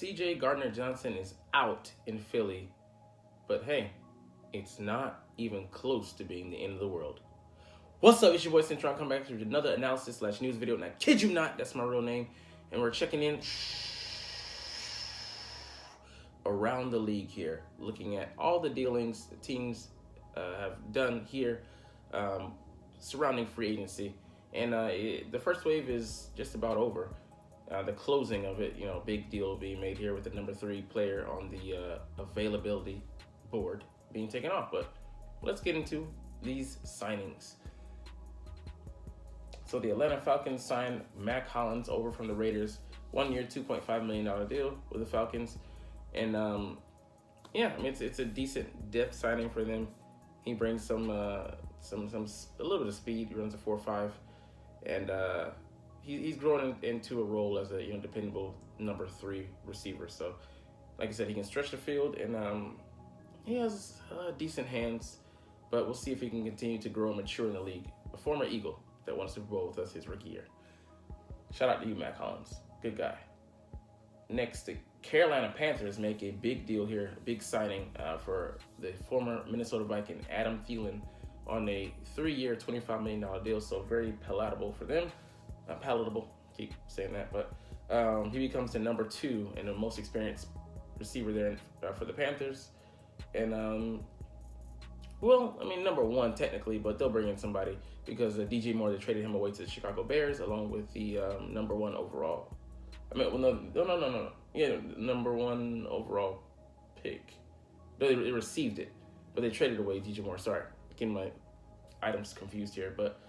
CJ Gardner-Johnson is out in Philly, but hey, it's not even close to being the end of the world. What's up? It's your boy Cintron, coming back with another analysis / news video. And I kid you not, that's my real name. And we're checking in around the league here, looking at all the dealings the teams have done here surrounding free agency. And the first wave is just about over. The closing of it, big deal being made here with the number 3 player on the availability board being taken off. But let's get into these signings. So the Atlanta Falcons signed Mack Hollins over from the Raiders, 1 year, $2.5 million deal with the Falcons. And it's a decent depth signing for them. He brings a little bit of speed. He runs a 4.5, and he's growing into a role as a dependable number 3 receiver. So, like I said, he can stretch the field, and he has decent hands. But we'll see if he can continue to grow and mature in the league. A former Eagle that won a Super Bowl with us his rookie year. Shout out to you, Mack Hollins. Good guy. Next, the Carolina Panthers make a big deal here, a big signing for the former Minnesota Viking Adam Thielen on a 3-year, $25 million deal. So very palatable for them. Palatable, keep saying that, but he becomes the number 2 and the most experienced receiver there for the Panthers. And number 1 technically, but they'll bring in somebody because DJ Moore, they traded him away to the Chicago Bears along with the number 1 overall. No. Yeah, number 1 overall pick. They received it, but they traded away DJ Moore. Sorry, getting my items confused here, but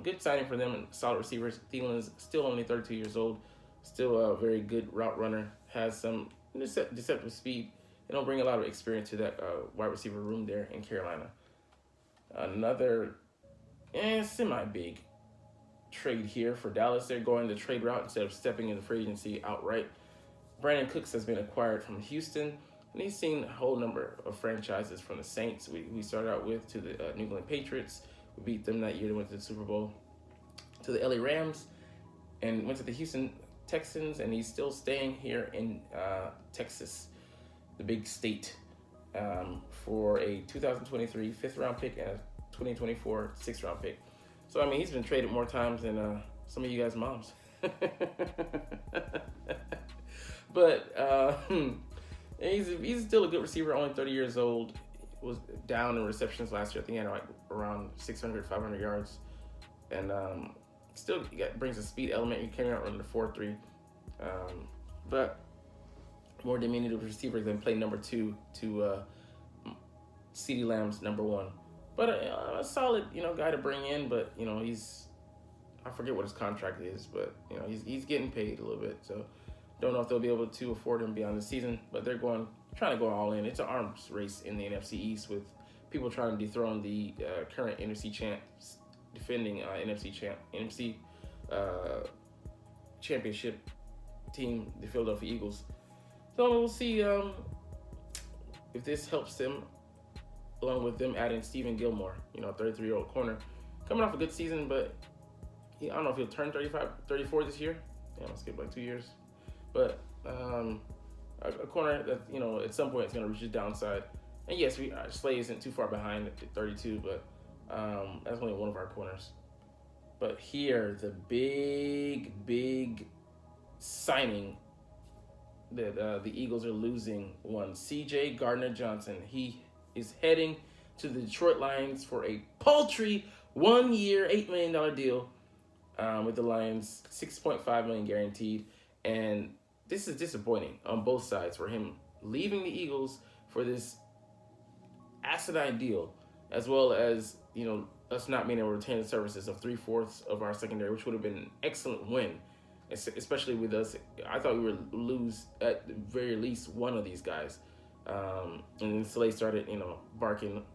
good signing for them and solid receivers. Thielen is still only 32 years old, still a very good route runner, has some deceptive speed. They don't bring a lot of experience to that wide receiver room there in Carolina. Another semi-big trade here for Dallas. They're going the trade route instead of stepping into free agency outright. Brandon Cooks has been acquired from Houston, and he's seen a whole number of franchises from the Saints we started out with to the New England Patriots. We beat them that year. They went to the Super Bowl. To the LA Rams, and went to the Houston Texans, and he's still staying here in Texas, the big state, for a 2023 5th-round pick and a 2024 6th-round pick. So, he's been traded more times than some of you guys' moms. But he's still a good receiver, only 30 years old. Was down in receptions last year. I think he had around 600, 500 yards. And still brings a speed element. He came out running the 4.3. But more diminutive receiver than play number 2 to CeeDee Lamb's number 1. But a solid, guy to bring in. But, I forget what his contract is. But, he's getting paid a little bit. So, don't know if they'll be able to afford him beyond the season. But they're trying to go all in. It's an arms race in the NFC East with people trying to dethrone the current NFC champs, defending NFC championship team, the Philadelphia Eagles. So we'll see if this helps them, along with them adding Steven Gilmore, 33-year-old corner, coming off a good season, but I don't know if he'll turn 34 this year. I'll skip like 2 years. But a corner that, at some point it's going to reach his downside. And yes, Slay isn't too far behind at 32, but that's only one of our corners. But here, the big signing that the Eagles are losing one. CJ Gardner-Johnson. He is heading to the Detroit Lions for a paltry 1 year, $8 million deal with the Lions, $6.5 million guaranteed. And this is disappointing on both sides for him leaving the Eagles for this asinine deal, as well as, us not being able to retain the services of 3/4 of our secondary, which would have been an excellent win, especially with us. I thought we would lose at the very least one of these guys. And then Slay started, barking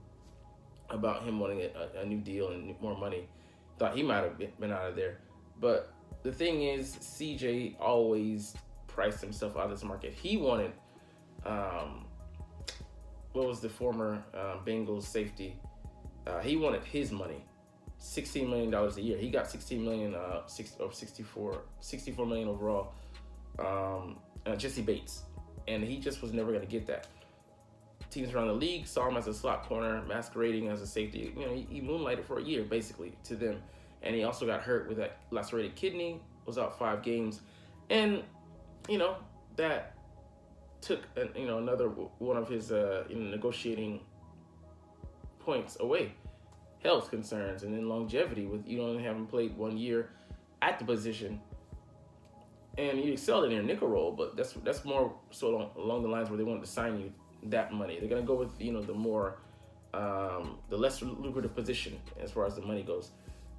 about him wanting a new deal and more money. Thought he might have been out of there. But the thing is, CJ always priced himself out of this market. He wanted, what was the former Bengals safety? He wanted his money, $16 million a year. He got $16 million, 64 million overall. Jesse Bates, and he just was never going to get that. Teams around the league saw him as a slot corner, masquerading as a safety. He moonlighted for a year, basically, to them. And he also got hurt with that lacerated kidney, was out 5 games. And, that took, another one of his, negotiating points away. Health concerns and then longevity with only having played 1 year at the position. And you excelled in your nickel role, but that's more so along the lines where they wanted to sign you that money. They're gonna go with the more the less lucrative position as far as the money goes.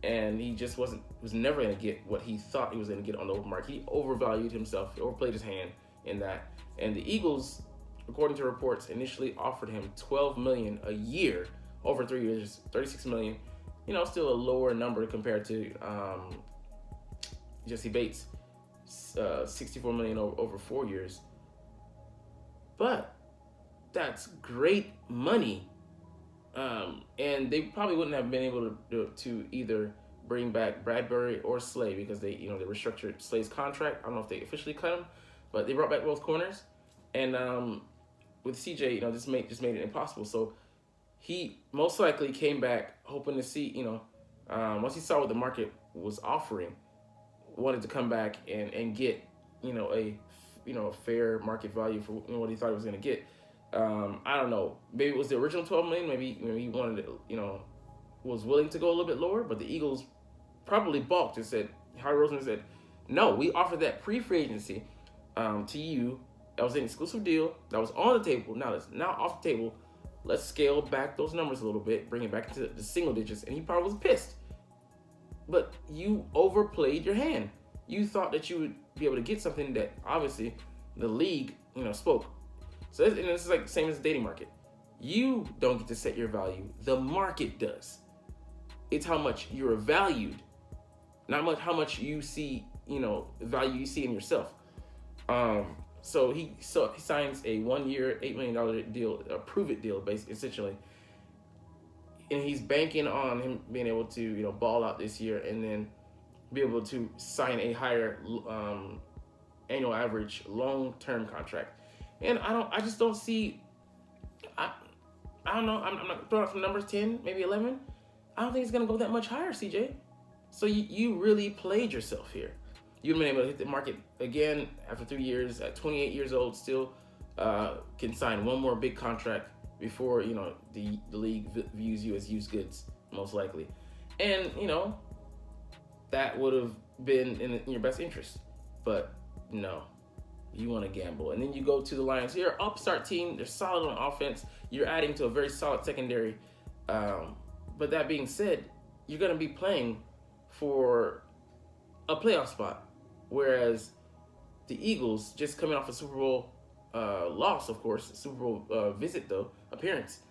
And he just was never gonna get what he thought he was gonna get on the open market. He overvalued himself, he overplayed his hand in that. And the Eagles, according to reports, initially offered him $12 million a year over 3 years, $36 million. Still a lower number compared to Jesse Bates, $64 million over 4 years. But that's great money. And they probably wouldn't have been able to either bring back Bradbury or Slay because they restructured Slay's contract. I don't know if they officially cut him, but they brought back both corners. And with CJ, this made it impossible. So he most likely came back hoping to see, once he saw what the market was offering, wanted to come back and get, a fair market value for what he thought he was going to get. I don't know. Maybe it was the original $12 million. Maybe he wanted to, was willing to go a little bit lower. But the Eagles probably balked and said, Howie Roseman said, no, we offered that pre-free agency to you. That was an exclusive deal. That was on the table. Now it's off the table. Let's scale back those numbers a little bit, bring it back into the single digits. And he probably was pissed. But you overplayed your hand. You thought that you would be able to get something that obviously the league, spoke. So it's like the same as the dating market. You don't get to set your value. The market does. It's how much you're valued, not how much you see, value you see in yourself. So he signs a 1 year, $8 million deal, a prove-it deal, basically, essentially. And he's banking on him being able to, ball out this year and then be able to sign a higher annual average long-term contract. And I just don't see, I don't know, I'm not throwing out some numbers, 10, maybe 11. I don't think it's going to go that much higher, CJ. So you really played yourself here. You've been able to hit the market again after 3 years, at 28 years old, still can sign one more big contract before, the league views you as used goods, most likely. And, that would have been in your best interest. But no. You want to gamble. And then you go to the Lions. You're an upstart team. They're solid on offense. You're adding to a very solid secondary. But that being said, you're going to be playing for a playoff spot. Whereas the Eagles, just coming off a Super Bowl loss, of course, Super Bowl visit, though, appearance,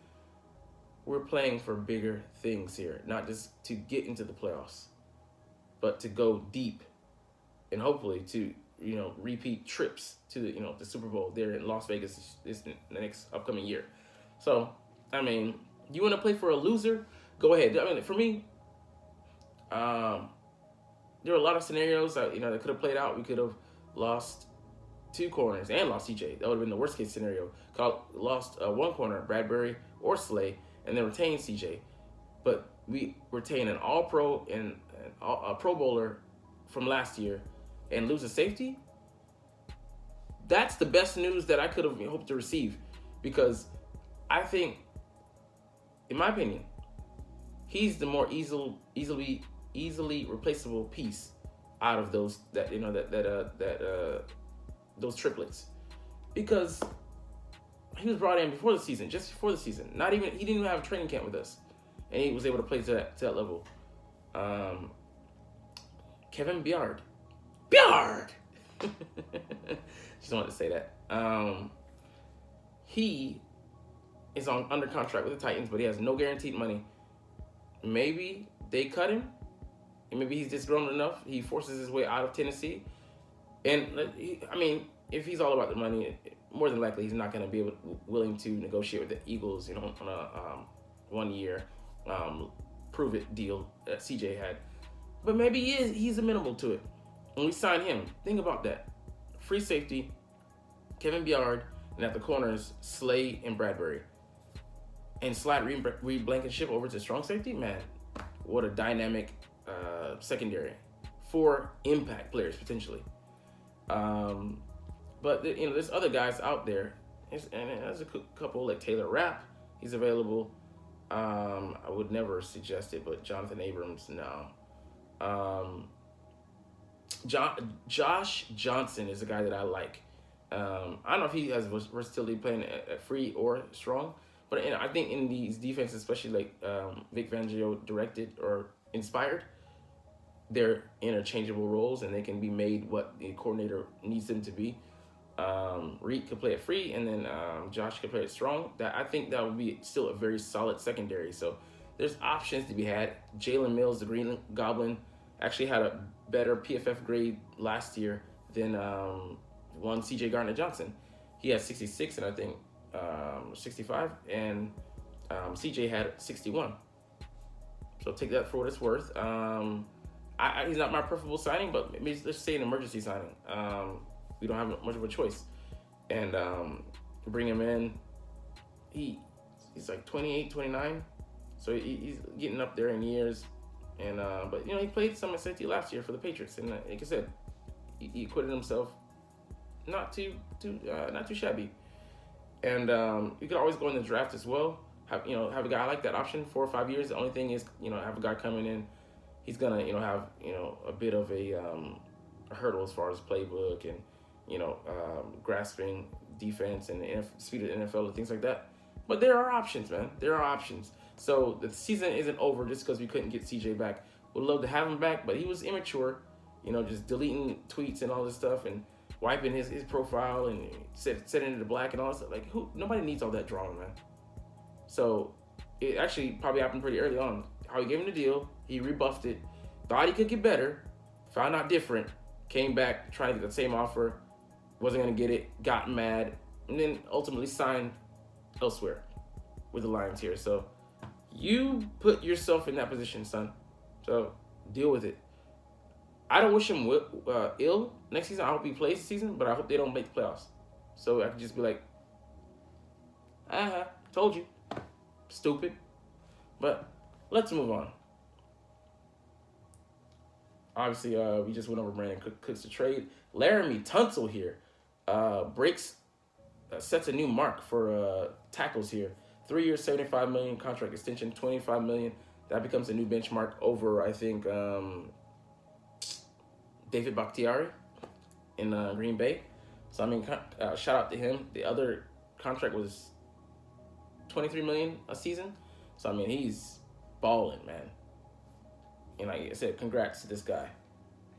we're playing for bigger things here. Not just to get into the playoffs, but to go deep and hopefully to repeat trips to the Super Bowl there in Las Vegas this the next upcoming year. So, you want to play for a loser? Go ahead. For me, there were a lot of scenarios that that could have played out. We could have lost 2 corners and lost CJ. That would have been the worst case scenario. Lost 1 corner, Bradbury or Slay, and then retained CJ. But we retained an All-Pro and a Pro Bowler from last year, and lose a safety. That's the best news that I could have hoped to receive, because I think, in my opinion, he's the more easily replaceable piece out of those those triplets, because he was brought in just before the season. He didn't even have a training camp with us, and he was able to play to that level. Kevin Byard. Just wanted to say that. He is under contract with the Titans, but he has no guaranteed money. Maybe they cut him, and maybe he's just grown enough. He forces his way out of Tennessee. And if he's all about the money, more than likely he's not going to be willing to negotiate with the Eagles, on a 1 year prove it deal that CJ had. But maybe he's amenable to it. When we sign him, think about that. Free safety, Kevin Byard, and at the corners, Slay and Bradbury. And slide Reed Blankenship over to strong safety, man, what a dynamic secondary. 4 impact players, potentially. But there's other guys out there, and there's a couple like Taylor Rapp. He's available. I would never suggest it, but Jonathan Abrams, no. Josh Johnson is a guy that I like. I don't know if he has versatility playing at free or strong, but I think in these defenses, especially like Vic Fangio directed or inspired, they're interchangeable roles and they can be made what the coordinator needs them to be. Reed could play it free, and then Josh could play it strong. I think that would be still a very solid secondary. So there's options to be had. Jalen Mills, the Green Goblin, actually had a better PFF grade last year than one CJ Gardner-Johnson. He had 66 and I think 65, and CJ had 61. So take that for what it's worth. He's not my preferable signing, but maybe let's say an emergency signing. We don't have much of a choice. And bring him in. He's like 28, 29. So he's getting up there in years. And but he played some at safety last year for the Patriots, and like I said, he acquitted himself not too shabby. And you could always go in the draft as well. Have a guy like that option 4 or 5 years. The only thing is have a guy coming in. He's gonna have a bit of a hurdle as far as playbook and grasping defense and speed of the NFL and things like that. But there are options, man. There are options. So the season isn't over just because we couldn't get CJ back. Would love to have him back, but he was immature, just deleting tweets and all this stuff and wiping his profile and setting it to black and all this stuff. Like, nobody needs all that drama, man. So it actually probably happened pretty early on. How he gave him the deal, he rebuffed it, thought he could get better, found out different, came back, tried to get the same offer, wasn't going to get it, got mad, and then ultimately signed elsewhere with the Lions here. So you put yourself in that position, son. So deal with it. I don't wish him ill next season. I hope he plays the season, but I hope they don't make the playoffs. So I can just be like, told you. Stupid. But let's move on. Obviously, we just went over Brandon Cooks to trade. Laramie Tunsil here sets a new mark for tackles here. 3 years, $75 million contract extension, $25 million. That becomes a new benchmark over, I think, David Bakhtiari in Green Bay. So, shout out to him. The other contract was $23 million a season. So, he's balling, man. And like I said, congrats to this guy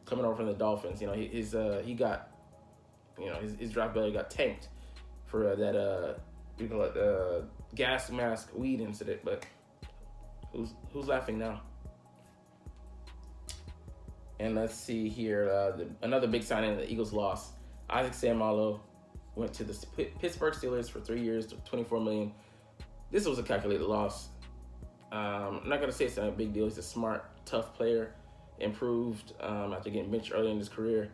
coming over from the Dolphins. He got, his draft value got tanked for that we call it gas mask weed incident. But who's laughing now? And let's see here, another big signing the Eagles lost. Isaac Seumalo went to the Pittsburgh Steelers for 3 years, $24 million. This was a calculated loss. I'm not gonna say it's a big deal. He's a smart, tough player, improved after getting benched early in his career.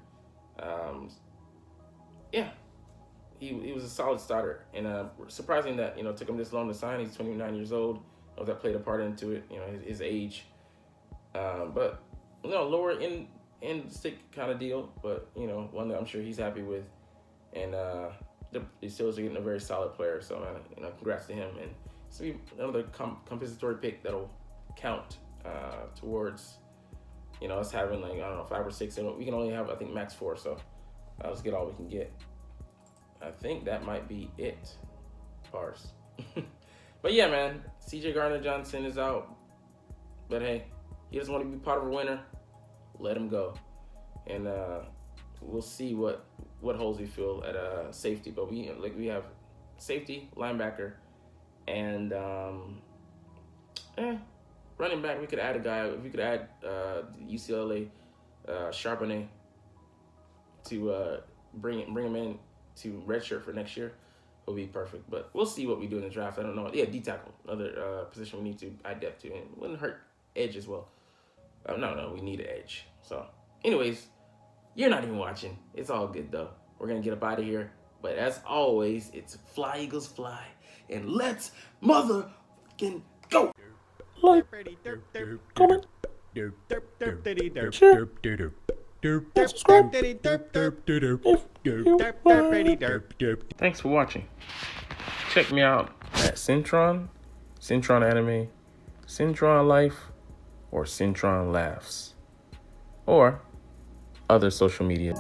He was a solid starter, and surprising that took him this long to sign. He's 29 years old. I know that played a part into it. His age, but lower end stick kind of deal, but one that I'm sure he's happy with, and the Steelers are getting a very solid player. So congrats to him, and it's be another compensatory pick that'll count towards us having 5 or 6, and we can only have I think max 4. So let's get all we can get. I think that might be it. Bars. But yeah, man, CJ Gardner-Johnson is out, but hey, he doesn't want to be part of a winner. Let him go, and we'll see what holes we fill at safety. But we have safety, linebacker, and running back. We could add a guy. If we could add UCLA Charbonnet to bring him in to redshirt for next year, will be perfect. But we'll see what we do in the draft. I don't know. Yeah, D tackle, another position we need to add depth to, and it wouldn't hurt edge as well. No, we need an edge. So, anyways, you're not even watching. It's all good, though. We're going to get up out of here. But as always, it's fly, Eagles, fly. And let's motherfucking go. Like, comment, share, and subscribe if you like. Thanks for watching. Check me out at Cintron, Cintron Anime, Cintron Life, or Cintron Laughs, or other social media.